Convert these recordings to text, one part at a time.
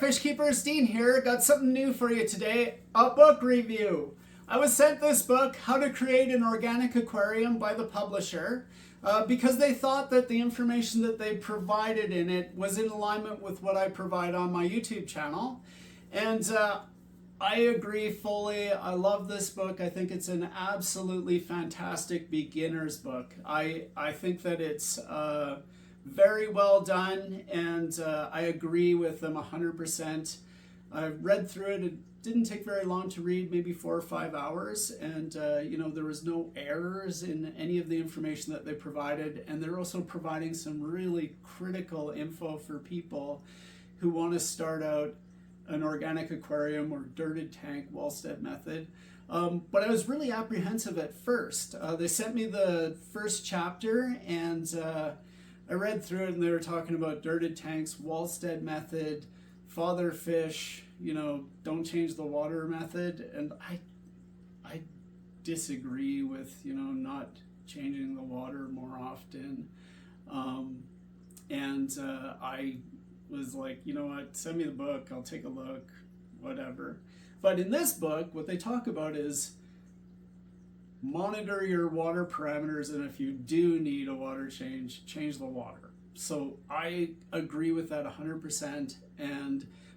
Fish Keepers, Dean here. Got something new for you today, a book review. I was sent this book, How to Create an Organic Aquarium, by the publisher, because they thought that the information that they provided in it was in alignment with what I provide on my YouTube channel. And I agree fully. I love this book. I think it's an absolutely fantastic beginner's book. I think that it's very well done, and I agree with them 100%. I read through it. It didn't take very long to read, maybe 4 or 5 hours, and there was no errors in any of the information that they provided, and they're also providing some really critical info for people who want to start out an organic aquarium or dirted tank Wallstead method. But I was really apprehensive at first. They sent me the first chapter, and I read through it, and they were talking about dirted tanks, Wallstead method, father fish, don't change the water method, and I disagree with not changing the water more often, and I was like, you know what, send me the book, I'll take a look, whatever. But in this book, what they talk about is monitor your water parameters, and if you do need a water change the water. So I agree with that 100%,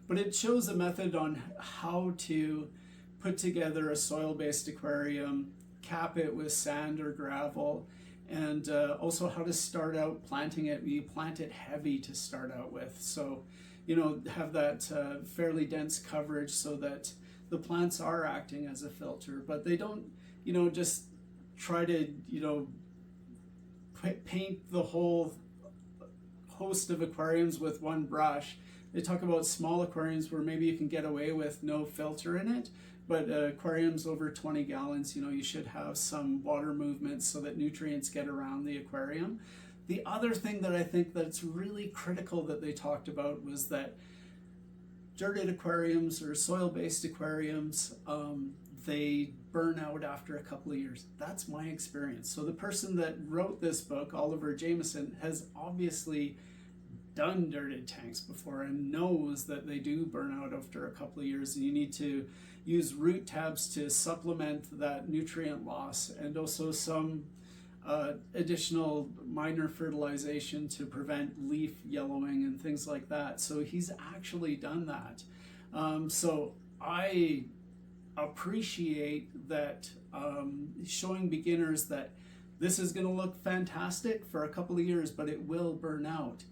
but it shows a method on how to put together a soil-based aquarium, cap it with sand or gravel, and also how to start out planting it. You plant it heavy to start out with, so have that fairly dense coverage so that the plants are acting as a filter, but they don't just try to paint the whole host of aquariums with one brush. They talk about small aquariums where maybe you can get away with no filter in it, but aquariums over 20 gallons, you should have some water movement so that nutrients get around the aquarium. The other thing that I think that's really critical that they talked about was that dirted aquariums or soil-based aquariums, they burn out after a couple of years. That's my experience. So the person that wrote this book, Oliver Jameson, has obviously done dirted tanks before and knows that they do burn out after a couple of years, and you need to use root tabs to supplement that nutrient loss, and also some additional minor fertilization to prevent leaf yellowing and things like that. So he's actually done that. So I appreciate that, showing beginners that this is going to look fantastic for a couple of years, but it will burn out,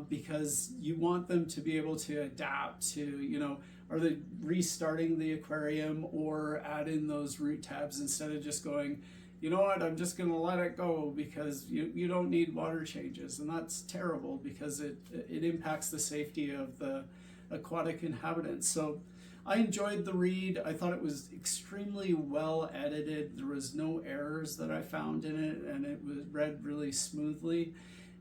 because you want them to be able to adapt to, are they restarting the aquarium or add in those root tabs instead of just going, you know what, I'm just going to let it go because you don't need water changes. And that's terrible because it impacts the safety of the aquatic inhabitants. So I enjoyed the read. I thought it was extremely well edited. There was no errors that I found in it, and it was read really smoothly.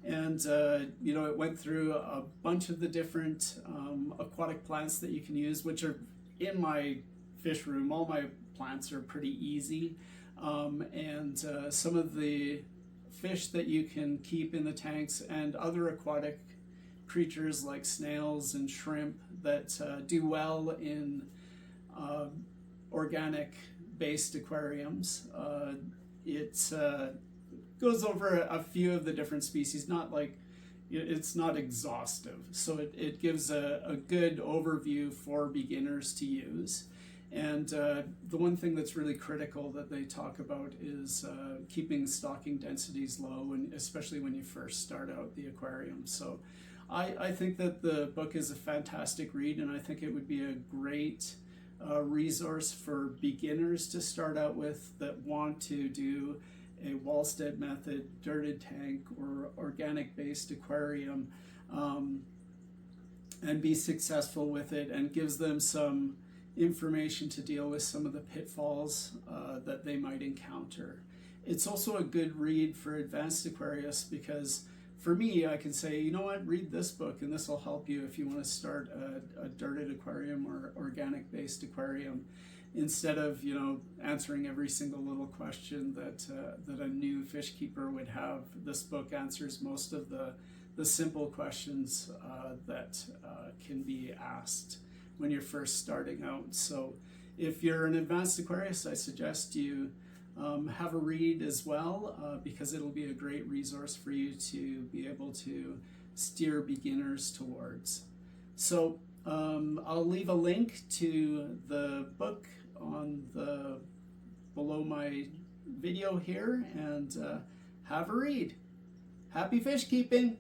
And it went through a bunch of the different aquatic plants that you can use, which are in my fish room. All my plants are pretty easy. And some of the fish that you can keep in the tanks and other aquatic creatures like snails and shrimp that do well in organic based aquariums. It goes over a few of the different species, not like it's not exhaustive, so it gives a good overview for beginners to use. And the one thing that's really critical that they talk about is keeping stocking densities low, and especially when you first start out the aquarium. So I think that the book is a fantastic read, and I think it would be a great resource for beginners to start out with that want to do a Wallstead method, dirted tank, or organic based aquarium, and be successful with it, and gives them some information to deal with some of the pitfalls that they might encounter. It's also a good read for advanced aquarists, because for me, I can say, you know what, read this book and this will help you if you want to start a dirted aquarium or organic based aquarium, instead of answering every single little question that a new fish keeper would have. This book answers most of the the simple questions that can be asked when you're first starting out. So if you're an advanced aquarist, I suggest you have a read as well, because it'll be a great resource for you to be able to steer beginners towards. So I'll leave a link to the book on the below my video here, and have a read. Happy fish keeping!